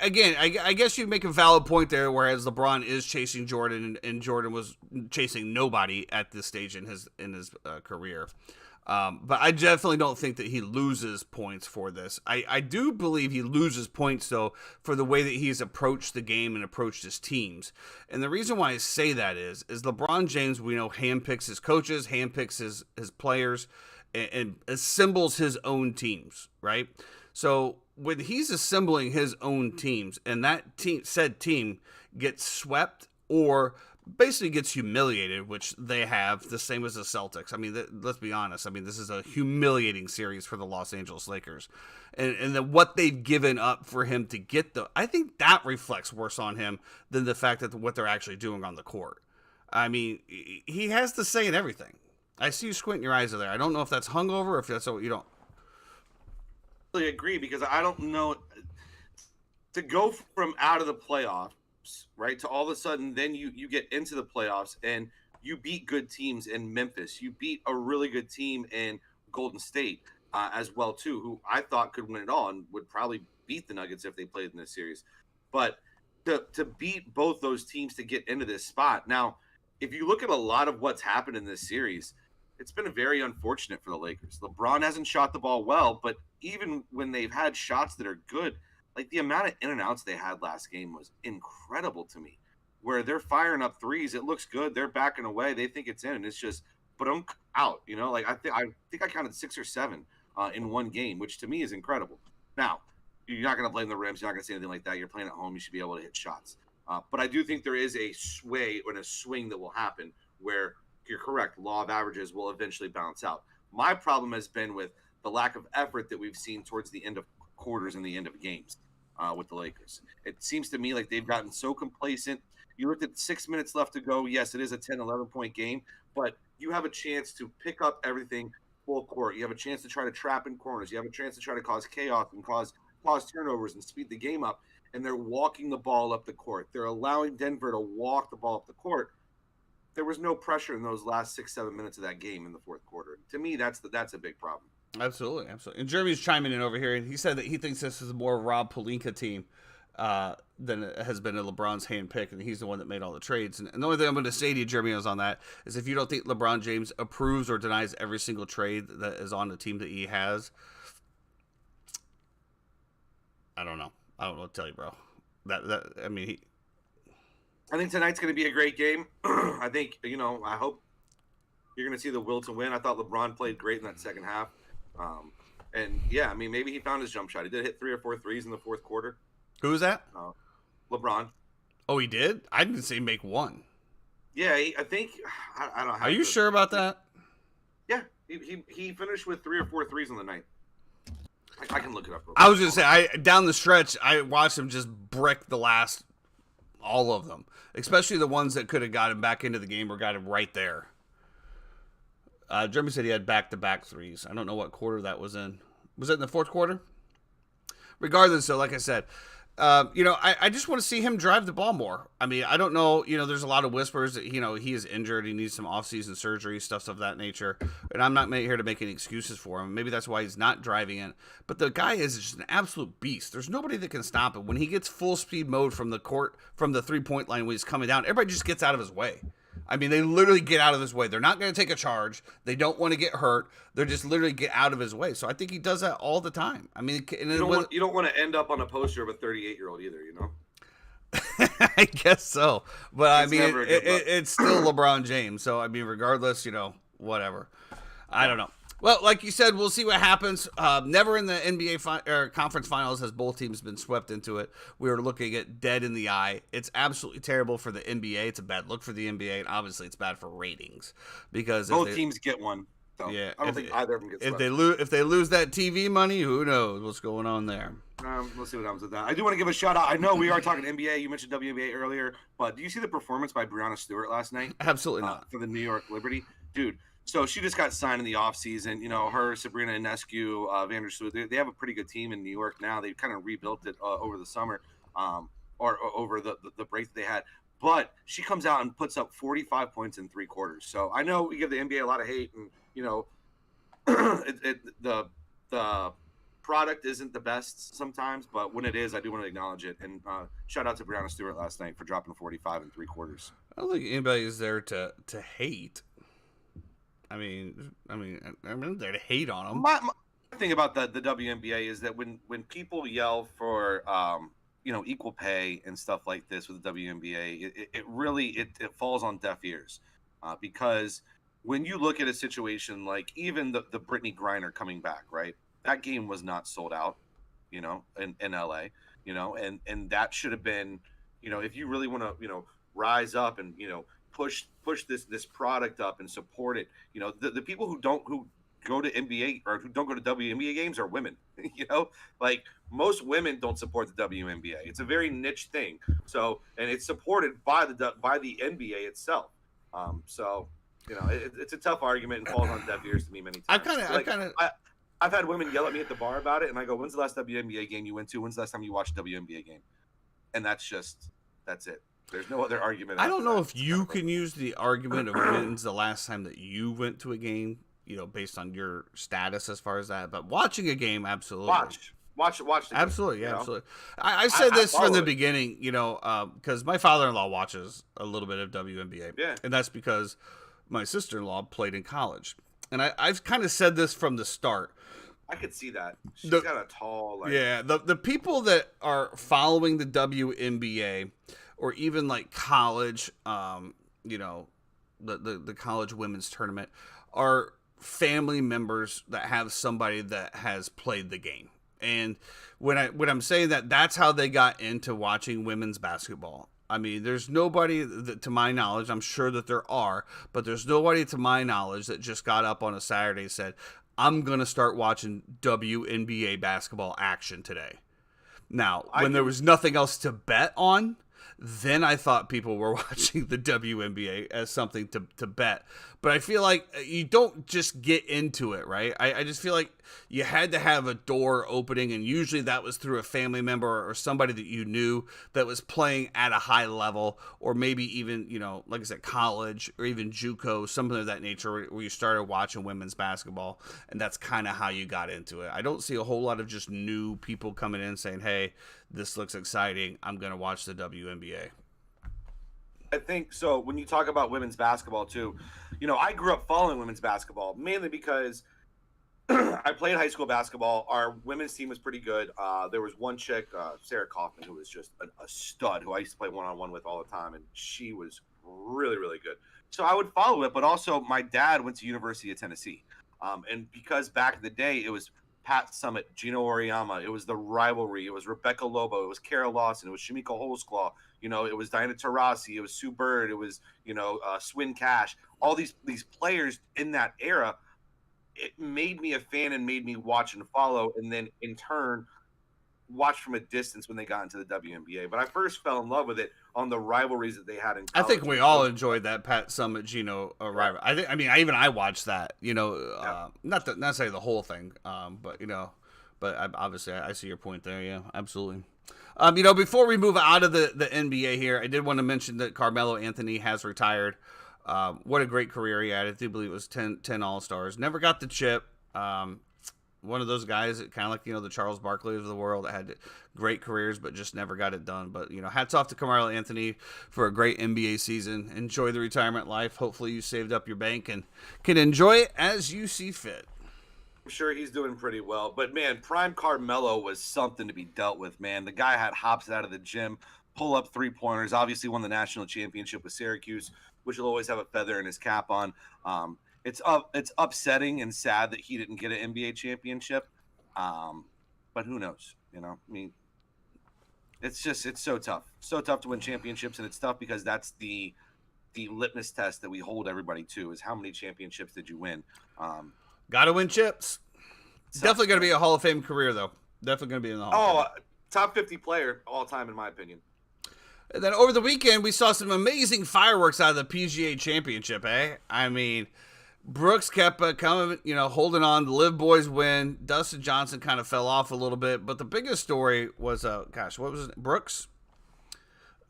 guess you make a valid point there, whereas LeBron is chasing Jordan, and Jordan was chasing nobody at this stage in his career. But I definitely don't think that he loses points for this. I do believe he loses points, though, for the way that he's approached the game and approached his teams. And the reason why I say that is LeBron James, we know, handpicks his coaches, handpicks his players, and assembles his own teams, right? So when he's assembling his own teams and that said team gets swept or basically gets humiliated, which they have, the same as the Celtics. I mean, let's be honest. I mean, this is a humiliating series for the Los Angeles Lakers. And then what they've given up for him to get I think that reflects worse on him than the fact that what they're actually doing on the court. I mean, he has to say in everything. I see you squinting your eyes there. I don't know if that's hungover or if that's what you don't. I really agree, because I don't know, to go from out of the playoffs, right, to all of a sudden then you get into the playoffs and you beat good teams in Memphis. You beat a really good team in Golden State as well too, who I thought could win it all and would probably beat the Nuggets if they played in this series. But to beat both those teams to get into this spot. Now, if you look at a lot of what's happened in this series, it's been very unfortunate for the Lakers. LeBron hasn't shot the ball well, but even when they've had shots that are good, like the amount of in and outs they had last game was incredible to me, where they're firing up threes. It looks good. They're backing away. They think it's in, and it's just out, like I think I counted 6 or 7 in one game, which to me is incredible. Now, you're not going to blame the rims. You're not going to say anything like that. You're playing at home. You should be able to hit shots. But I do think there is a sway or a swing that will happen where you're correct. Law of averages will eventually balance out. My problem has been with the lack of effort that we've seen towards the end of quarters and the end of games with the Lakers. It seems to me like they've gotten so complacent. You looked at 6 minutes left to go. Yes, it is a 10, 11-point game, but you have a chance to pick up everything full court. You have a chance to try to trap in corners. You have a chance to try to cause chaos and cause turnovers and speed the game up. And they're walking the ball up the court. They're allowing Denver to walk the ball up the court. There was no pressure in those last 6-7 minutes of that game in the fourth quarter. To me, that's a big problem. Absolutely. And Jeremy's chiming in over here, and he said that he thinks this is more Rob Pelinka team than it has been a LeBron's hand pick, and he's the one that made all the trades. And the only thing I'm going to say to you, Jeremy, is on that is if you don't think LeBron James approves or denies every single trade that is on the team that he has, I don't know. I don't know what to tell you, bro. I think tonight's going to be a great game. I think, I hope you're going to see the will to win. I thought LeBron played great in that second half. And yeah, I mean, maybe he found his jump shot. He did hit 3 or 4 threes in the fourth quarter. Who was that? LeBron. Oh, he did? I didn't see him make one. Yeah, I think, I don't know. Are you sure about that? Yeah, he finished with 3 or 4 threes on the night. I can look it up. I was going to say, down the stretch, I watched him just brick all of them, especially the ones that could have got him back into the game or got him right there. Jeremy said he had back-to-back threes. I don't know what quarter that was in. Was it in the fourth quarter? Regardless, so like I said, I just want to see him drive the ball more. I mean, I don't know. There's a lot of whispers that, he is injured. He needs some off-season surgery, stuff of that nature. And I'm not here to make any excuses for him. Maybe that's why he's not driving it. But the guy is just an absolute beast. There's nobody that can stop him. When he gets full speed mode from the court, from the three-point line when he's coming down, everybody just gets out of his way. I mean, they literally get out of his way. They're not going to take a charge. They don't want to get hurt. They're just literally get out of his way. So I think he does that all the time. I mean, you don't want to end up on a poster of a 38-year-old either, I guess so. But it's still LeBron James. So, I mean, regardless, whatever. I don't know. Well, like you said, we'll see what happens. Never in the NBA conference finals has both teams been swept into it. We are looking at dead in the eye. It's absolutely terrible for the NBA. It's a bad look for the NBA, and obviously it's bad for ratings because both teams get one. So yeah, I don't think either of them gets swept. If they lose that TV money, who knows what's going on there? We'll see what happens with that. I do want to give a shout out. I know we are talking NBA. You mentioned WNBA earlier, but do you see the performance by Breanna Stewart last night? Absolutely not. For the New York Liberty, dude. So she just got signed in the offseason. Her, Sabrina Ionescu, Vandersloot, they have a pretty good team in New York now. They kind of rebuilt it over the summer or over the break that they had. But she comes out and puts up 45 points in 3 quarters. So I know we give the NBA a lot of hate, and, the product isn't the best sometimes. But when it is, I do want to acknowledge it. And shout out to Breanna Stewart last night for dropping 45 in 3 quarters. I don't think anybody is there to hate. I mean, I'm there to hate on them. My thing about the WNBA is that when people yell for equal pay and stuff like this with the WNBA, it really falls on deaf ears because when you look at a situation like even the Brittany Griner coming back, right? That game was not sold out, in LA, and that should have been, if you really want to, rise up and push this product up and support it. The people who go to NBA or who don't go to WNBA games are women. Like most women don't support the WNBA. It's a very niche thing. So, and it's supported by the NBA itself. It's a tough argument and falls on deaf ears to me many times. I've had women yell at me at the bar about it, and I go, "When's the last WNBA game you went to? When's the last time you watched a WNBA game?" And that's it. There's no other argument. I don't know if you can use the argument of when's the last time that you went to a game, based on your status as far as that. But watching a game, absolutely. Watch the game, absolutely, yeah, absolutely. I said this from the beginning, because my father-in-law watches a little bit of WNBA. Yeah. And that's because my sister-in-law played in college. And I've kind of said this from the start. I could see that. She's got a tall... the people that are following the WNBA... or even like college, the college women's tournament are family members that have somebody that has played the game. And when I'm saying that, that's how they got into watching women's basketball. I mean, there's nobody that, to my knowledge, I'm sure that there are, but there's nobody to my knowledge that just got up on a Saturday and said, I'm going to start watching WNBA basketball action today. Now, when there was nothing else to bet on, then I thought people were watching the WNBA as something to bet. But I feel like you don't just get into it, right? I just feel like you had to have a door opening, and usually that was through a family member or somebody that you knew that was playing at a high level, or maybe even, like I said, college or even JUCO, something of that nature, where you started watching women's basketball, and that's kind of how you got into it. I don't see a whole lot of just new people coming in saying, hey, this looks exciting, I'm going to watch the WNBA. I think so. When you talk about women's basketball too, I grew up following women's basketball mainly because I played high school basketball. Our women's team was pretty good. There was one chick, Sarah Kaufman, who was just a stud, who I used to play one-on-one with all the time, and she was really, really good. So I would follow it, but also my dad went to University of Tennessee. And because back in the day, it was Pat Summitt, Gino Auriemma, it was the rivalry, it was Rebecca Lobo, it was Kara Lawson, it was Shamika Holsclaw, it was Diana Taurasi, it was Sue Bird, it was, Swin Cash, all these players in that era. It made me a fan and made me watch and follow, and then in turn watch from a distance when they got into the WNBA. But I first fell in love with it on the rivalries that they had in college. I think we all enjoyed that Pat Summitt Gino rivalry. I watched that. Not necessarily the whole thing, but obviously I see your point there. Yeah, absolutely. Before we move out of the NBA here, I did want to mention that Carmelo Anthony has retired. What a great career he had. I do believe it was 10 All-Stars. Never got the chip. One of those guys that kind of like, the Charles Barkley of the world, that had great careers but just never got it done. But, hats off to Carmelo Anthony for a great NBA season. Enjoy the retirement life. Hopefully you saved up your bank and can enjoy it as you see fit. I'm sure he's doing pretty well. But, man, prime Carmelo was something to be dealt with, man. The guy had hops out of the gym, pull up three-pointers, obviously won the national championship with Syracuse, which will always have a feather in his cap on. It's upsetting and sad that he didn't get an NBA championship, but who knows? It's so tough to win championships, and it's tough because that's the litmus test that we hold everybody to, is how many championships did you win? Got to win chips. Definitely going to be a Hall of Fame career, though. Definitely going to be in the Hall of Fame. Top 50 player all time, in my opinion. And then over the weekend, we saw some amazing fireworks out of the PGA Championship, eh? I mean, Brooks kept coming, holding on. The Live Boys win. Dustin Johnson kind of fell off a little bit. But the biggest story was, what was it? Brooks?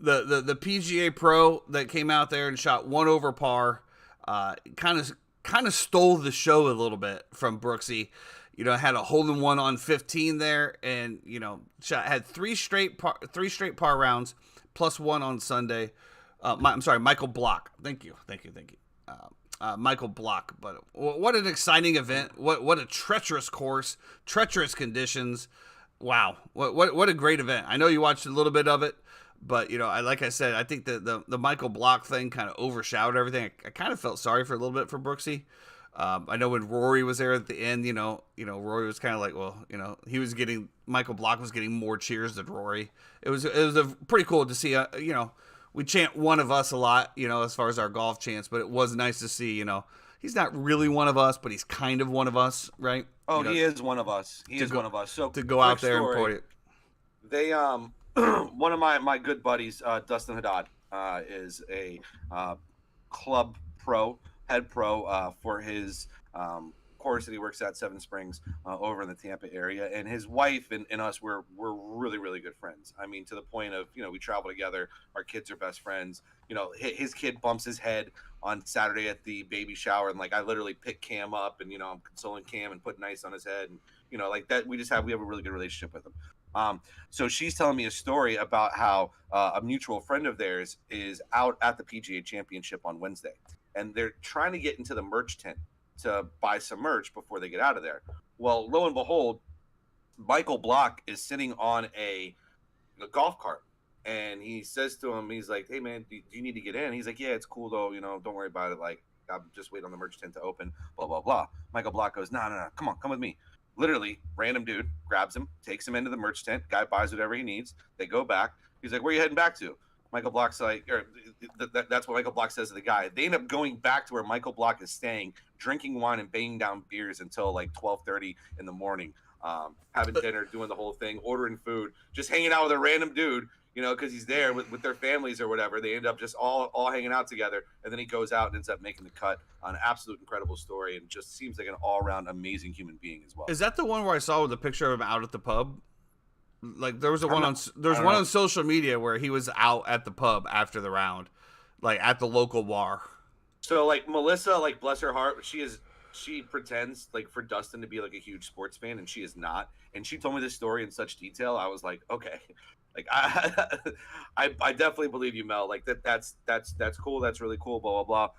The PGA Pro that came out there and shot one over par. Kind of stole the show a little bit from Brooksy. Had a hole-in-one on 15 there, and had three straight par rounds, plus one on Sunday. Michael Block. Thank you. Michael Block. But what an exciting event! What a treacherous course, treacherous conditions. Wow, what a great event! I know you watched a little bit of it, but like I said, I think the Michael Block thing kind of overshadowed everything. I kind of felt sorry for a little bit for Brooksy. I know when Rory was there at the end, Rory was kind of like, well, Michael Block was getting more cheers than Rory. It was pretty cool to see. We chant "one of us" a lot, as far as our golf chants, but it was nice to see. He's not really one of us, but he's kind of one of us, right? Oh, he is one of us. One of us. So to go out there and point it. They one of my good buddies, Dustin Haddad, is a club pro. Head pro for his course that he works at, Seven Springs, over in the Tampa area. And his wife and us, we're really, really good friends. I mean, to the point of, we travel together. Our kids are best friends. His kid bumps his head on Saturday at the baby shower. And, I literally pick Cam up and, I'm consoling Cam and putting ice on his head. And, like that, we have a really good relationship with him. So she's telling me a story about how a mutual friend of theirs is out at the PGA Championship on Wednesday. And they're trying to get into the merch tent to buy some merch before they get out of there. Well, lo and behold, Michael Block is sitting on a golf cart. And he says to him, he's like, hey, man, do you need to get in? He's like, yeah, it's cool, though. Don't worry about it. I'm just waiting on the merch tent to open, blah, blah, blah. Michael Block goes, no, come with me. Literally, random dude grabs him, takes him into the merch tent. Guy buys whatever he needs. They go back. He's like, where are you heading back to? Michael Block's like, or that's what Michael Block says to the guy. They end up going back to where Michael Block is staying, drinking wine and banging down beers until like 12:30 in the morning, having dinner, doing the whole thing, ordering food, just hanging out with a random dude, you know, because he's there with their families or whatever. They end up just all hanging out together, and then he goes out and ends up making the cut. An absolute incredible story, and just seems like an all-around amazing human being as well. Is that the one where I saw with the picture of him out at the pub? Like there was one on social media where he was out at the pub after the round, like at the local bar. So like Melissa, like bless her heart, she pretends like for Dustin to be like a huge sports fan, and she is not. And she told me this story in such detail. I was like, okay, like I definitely believe you, Mel. Like that's cool. That's really cool. Blah blah blah.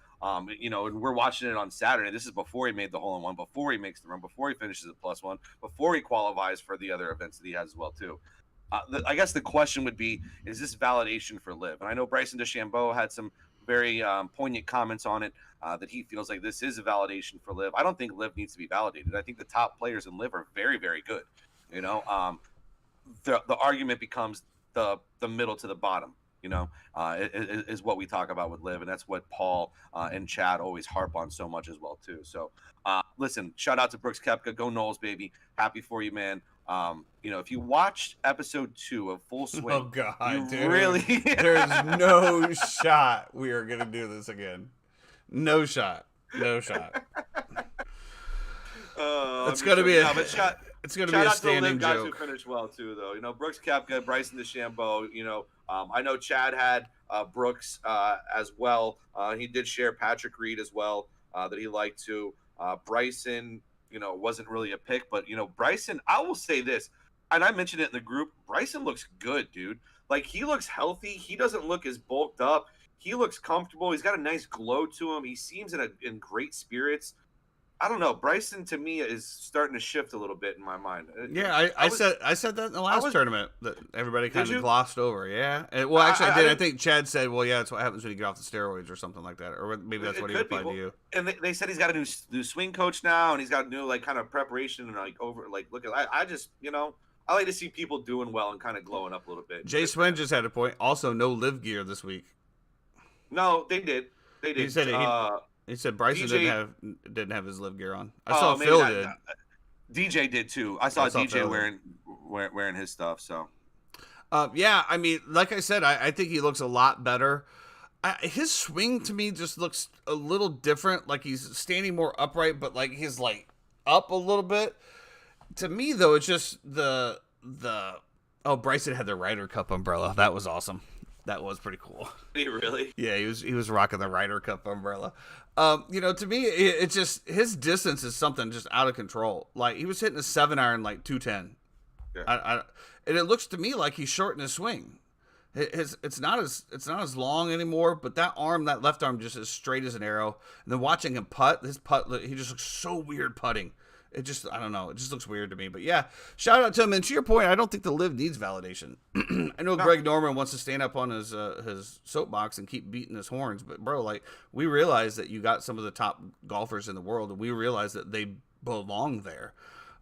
You know, and we're watching it on Saturday. This is before he made the hole in one, before he makes the run, before he finishes at +1, before he qualifies for the other events that he has as well too. I guess the question would be, is this validation for Liv? And I know Bryson DeChambeau had some very poignant comments on it, that he feels like this is a validation for Liv. I don't think Liv needs to be validated. I think the top players in Liv are very, very good. You know, the argument becomes the middle to the bottom. You know, is what we talk about with Liv, and that's what Paul and Chad always harp on so much as well too. So, listen, shout out to Brooks Koepka, go Knowles, baby, happy for you, man. You know, if you watched episode 2 of Full Swing, Oh God, dude! really, There's no shot we are gonna do this again. No shot. No shot. It's gonna be it's gonna be a standing guys joke. who finished well too, though. You know, Brooks Koepka, Bryson DeChambeau. You know, I know Chad had Brooks as well. He did share Patrick Reed as well, that he liked to. Bryson, you know, wasn't really a pick, but you know, Bryson. I will say this, and I mentioned it in the group. Bryson looks good, dude. Like he looks healthy. He doesn't look as bulked up. He looks comfortable. He's got a nice glow to him. He seems in great spirits. I don't know. Bryson to me is starting to shift a little bit in my mind. Yeah, I said that in the last tournament that everybody kind of glossed over. Yeah, well, actually, I did. I think Chad said, "Well, yeah, that's what happens when you get off the steroids or something like that," or maybe that's what he replied to you. And they said he's got a new swing coach now, and he's got a new like kind of preparation and like over like look at. I just I like to see people doing well and kind of glowing up a little bit. Jay Swin just had a point. Also, no live gear this week. No, they did. They did. He said Bryson DJ, didn't have his live gear on. I saw Phil did. DJ did too. I saw DJ wearing his stuff. So, yeah, I mean, like I said, I think he looks a lot better. His swing to me just looks a little different. Like he's standing more upright, but like he's like up a little bit. To me, though, it's just the Bryson had the Ryder Cup umbrella. That was awesome. That was pretty cool. Really? Yeah, he was rocking the Ryder Cup umbrella. To me, it's just his distance is something just out of control. Like he was hitting a 7-iron like 210. Yeah. And it looks to me like he's shortened his swing. It's not as long anymore, but that left arm just as straight as an arrow. And then watching him putt, he just looks so weird putting. It just, I don't know. It just looks weird to me. But yeah, shout out to him. And to your point, I don't think the live needs validation. I know Greg Norman wants to stand up on his soapbox and keep beating his horns. But bro, like we realize that you got some of the top golfers in the world, and we realize that they belong there.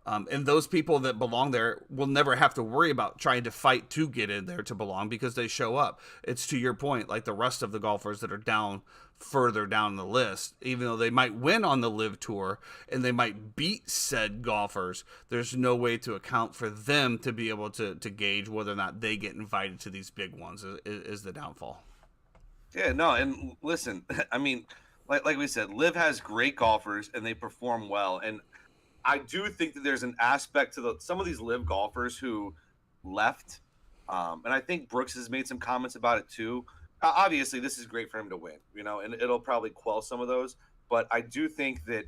And those people that belong there will never have to worry about trying to fight to get in there to belong because they show up. It's to your point, like the rest of the golfers that are further down the list, even though they might win on the live tour and they might beat said golfers, there's no way to account for them to be able to gauge whether or not they get invited to these big ones is the downfall. Yeah, no, and listen, I mean, like we said, live has great golfers and they perform well, and I do think that there's an aspect to some of these live golfers who left, and I think Brooks has made some comments about it too. Obviously, this is great for him to win, and it'll probably quell some of those. But I do think that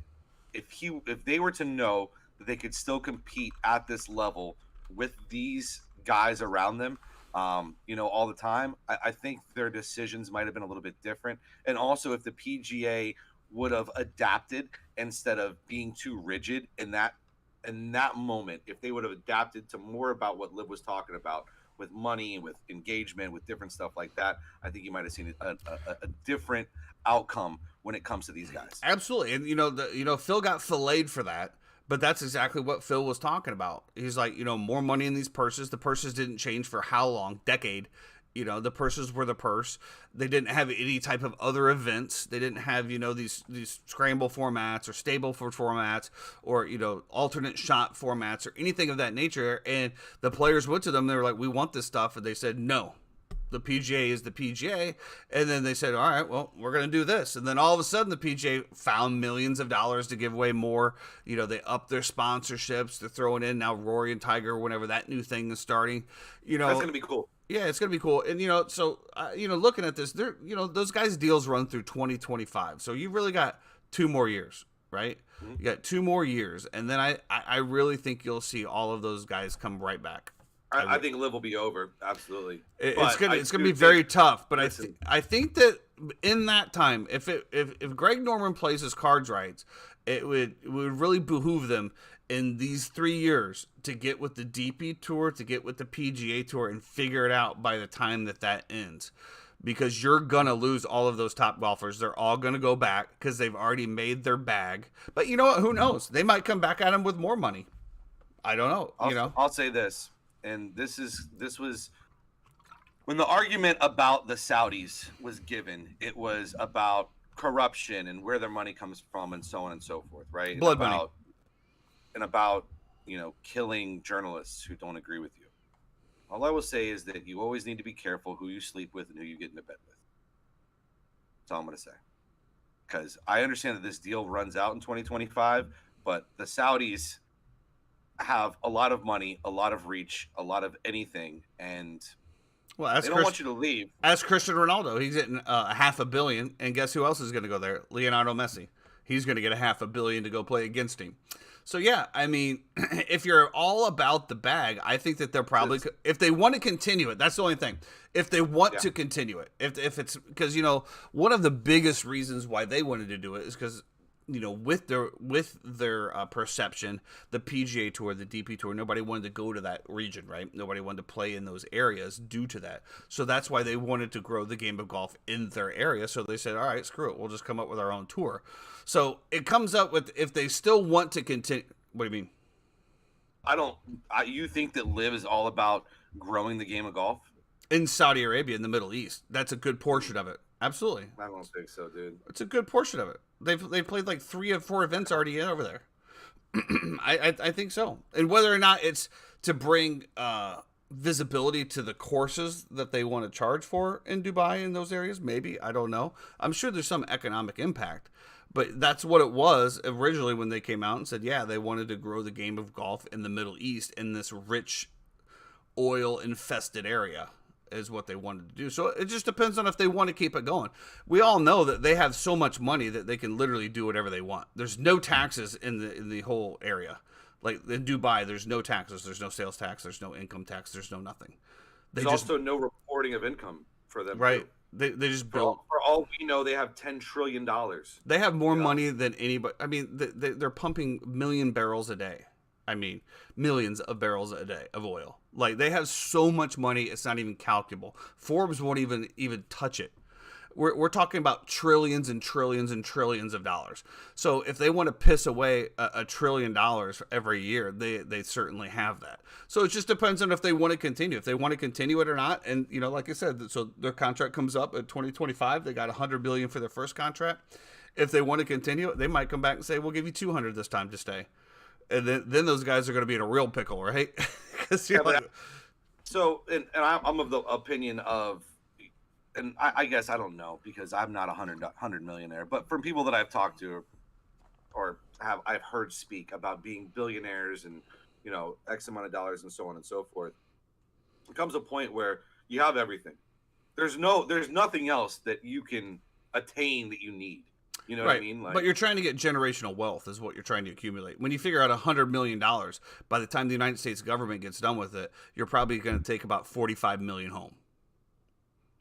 if they were to know that they could still compete at this level with these guys around them, all the time, I think their decisions might have been a little bit different. And also, if the PGA would have adapted instead of being too rigid in that moment, if they would have adapted to more about what Liv was talking about with money, with engagement, with different stuff like that, I think you might have seen a different outcome when it comes to these guys. Absolutely. And Phil got filleted for that, but that's exactly what Phil was talking about. He's like, more money in these purses. The purses didn't change for how long? Decade. You know, the purses were the purse. They didn't have any type of other events. They didn't have, you know, these scramble formats or stable for formats or, you know, alternate shot formats or anything of that nature. And the players went to them. They were like, we want this stuff. And they said, no, the PGA is the PGA. And then they said, all right, well, we're going to do this. And then all of a sudden the PGA found millions of dollars to give away more. You know, they upped their sponsorships. They're throwing in now Rory and Tiger, whenever that new thing is starting. You know, That's going to be cool. Yeah, it's going to be cool. And, you know, so, you know, looking at this, they're, you know, those guys' deals run through 2025. So you've really got 2 more years, right? Mm-hmm. You got 2 more years. And then I really think you'll see all of those guys come right back. I think Liv will be over. Absolutely. It's going to be very tough. But I think that in that time, if Greg Norman plays his cards right, it would really behoove them in these 3 years to get with the DP Tour, to get with the PGA Tour, and figure it out by the time that ends. Because you're going to lose all of those top golfers. They're all going to go back because they've already made their bag. But you know what? Who knows? They might come back at them with more money. I don't know. I'll say this, and this was when the argument about the Saudis was given. It was about corruption and where their money comes from and so on and so forth, right? Blood money. And about, you know, killing journalists who don't agree with you. All I will say is that you always need to be careful who you sleep with and who you get into bed with. That's all I'm going to say. Because I understand that this deal runs out in 2025, but the Saudis have a lot of money, a lot of reach, a lot of anything, and they don't want you to leave. As Cristiano Ronaldo, he's getting $500 million, and guess who else is going to go there? Leonardo Messi. He's going to get $500 million to go play against him. So, yeah, I mean, if you're all about the bag, I think that they're probably, if they want to continue it, that's the only thing. If they want to continue it, if it's, because, you know, one of the biggest reasons why they wanted to do it is because, you know, with their perception, the PGA Tour, the DP Tour, nobody wanted to go to that region, right? Nobody wanted to play in those areas due to that. So that's why they wanted to grow the game of golf in their area. So they said, all right, screw it. We'll just come up with our own tour. So it comes up with, if they still want to continue, what do you mean? You think that Liv is all about growing the game of golf? In Saudi Arabia, in the Middle East. That's a good portion of it. Absolutely. I don't think so, dude. It's a good portion of it. They've played like 3 or 4 events already in over there. I think so. And whether or not it's to bring visibility to the courses that they want to charge for in Dubai in those areas, maybe, I don't know. I'm sure there's some economic impact, but that's what it was originally when they came out and said, yeah, they wanted to grow the game of golf in the Middle East in this rich oil infested area. Is what they wanted to do. So it just depends on if they want to keep it going. We all know that they have so much money that they can literally do whatever they want. There's no taxes in the whole area. Like in Dubai, there's no taxes. There's no sales tax. There's no income tax. There's no nothing. There's also no reporting of income for them. Right. They just build. For all we know, they have $10 trillion. They have more money than anybody. I mean, they're pumping 1 million barrels a day. I mean, millions of barrels a day of oil. Like, they have so much money, it's not even calculable. Forbes won't even touch it. We're talking about trillions and trillions and trillions of dollars. So if they want to piss away $1 trillion every year, they certainly have that. So it just depends on if they want to continue. If they want to continue it or not. And, you know, like I said, so their contract comes up at 2025. They got $100 billion for their first contract. If they want to continue it, they might come back and say, we'll give you 200 this time to stay. And then those guys are going to be in a real pickle, right? I'm of the opinion of, and I guess I don't know because I'm not a 100 millionaire, but from people that I've talked to or I've heard speak about being billionaires and, you know, X amount of dollars and so on and so forth, it comes a point where you have everything. There's nothing else that you can attain that you need. You know what I mean? Like, but you're trying to get generational wealth is what you're trying to accumulate. When you figure out $100 million, by the time the United States government gets done with it, you're probably going to take about 45 million home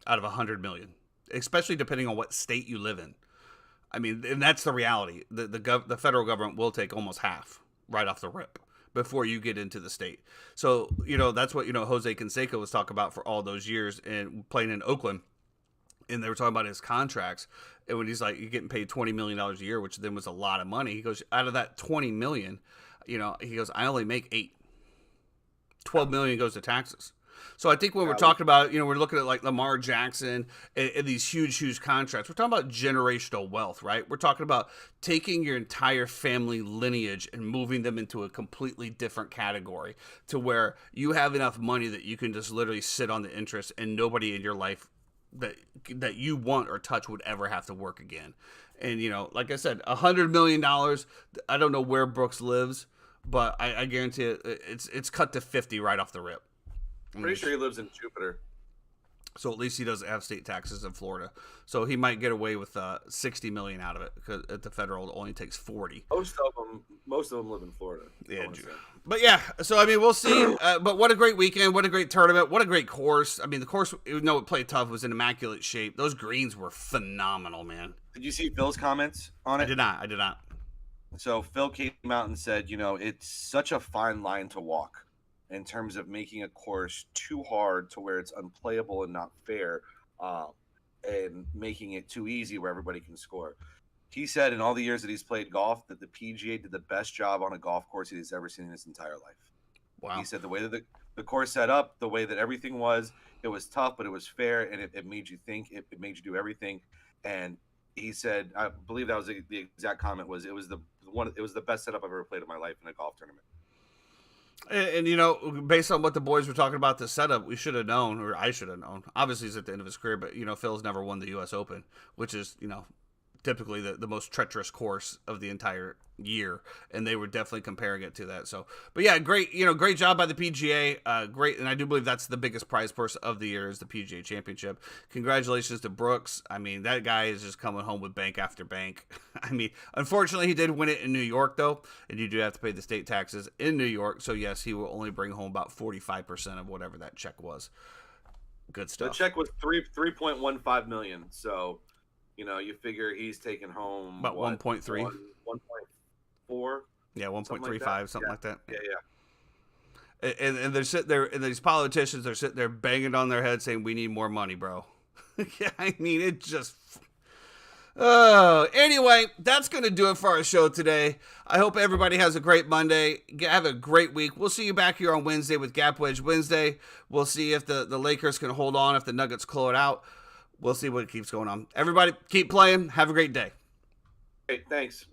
out of 100 million, especially depending on what state you live in. I mean, and that's the reality. The federal government will take almost half right off the rip before you get into the state. So, you know, that's what, you know, Jose Canseco was talking about for all those years and playing in Oakland. And they were talking about his contracts. And when he's like, you're getting paid $20 million a year, which then was a lot of money. He goes, out of that $20 million, you know, he goes, I only make $8. $12 million goes to taxes. So I think when we're Yeah, talking about, we're looking at like Lamar Jackson and these huge contracts. We're talking about generational wealth, right? We're talking about taking your entire family lineage and moving them into a completely different category to where you have enough money that you can just literally sit on the interest and nobody in your life that you want or touch would ever have to work again. And like I said, $100 million. I don't know where Brooks lives, but I guarantee it's cut to 50 right off the rip. Pretty sure he lives in Jupiter. So at least he doesn't have state taxes in Florida. So he might get away with 60 million out of it because at the federal it only takes 40. Most of them live in Florida. Yeah, but yeah. So I mean, we'll see. But what a great weekend! What a great tournament! What a great course! I mean, the course, even though it played tough, was in immaculate shape. Those greens were phenomenal, man. Did you see Phil's comments on it? I did not. So Phil came out and said, it's such a fine line to walk in terms of making a course too hard to where it's unplayable and not fair, and making it too easy where everybody can score. He said in all the years that he's played golf that the PGA did the best job on a golf course he's ever seen in his entire life. Wow. He said the way that the course set up, the way that everything was, it was tough, but it was fair, and it made you think, it made you do everything. And he said, I believe that was the exact comment, was it was the best setup I've ever played in my life in a golf tournament. And based on what the boys were talking about the setup, we should have known, or I should have known. Obviously, he's at the end of his career, but Phil's never won the U.S. Open, which is typically the most treacherous course of the entire year, and they were definitely comparing it to that. So, but yeah, great job by the PGA. Great, and I do believe that's the biggest prize purse of the year is the PGA Championship. Congratulations to Brooks. I mean, that guy is just coming home with bank after bank. I mean, unfortunately, he did win it in New York though, and you do have to pay the state taxes in New York. So yes, he will only bring home about 45% of whatever that check was. Good stuff. The check was 3.15 million. So, you figure he's taking home about 1.3, 1.4. Yeah, 1.35, something like that. Yeah. And they're sitting there, and these politicians are sitting there banging on their head saying, "We need more money, bro." Yeah, I mean, it just. Oh, anyway, that's going to do it for our show today. I hope everybody has a great Monday. Have a great week. We'll see you back here on Wednesday with Gap Wedge Wednesday. We'll see if the Lakers can hold on, if the Nuggets claw it out. We'll see what keeps going on. Everybody, keep playing. Have a great day. Great, thanks.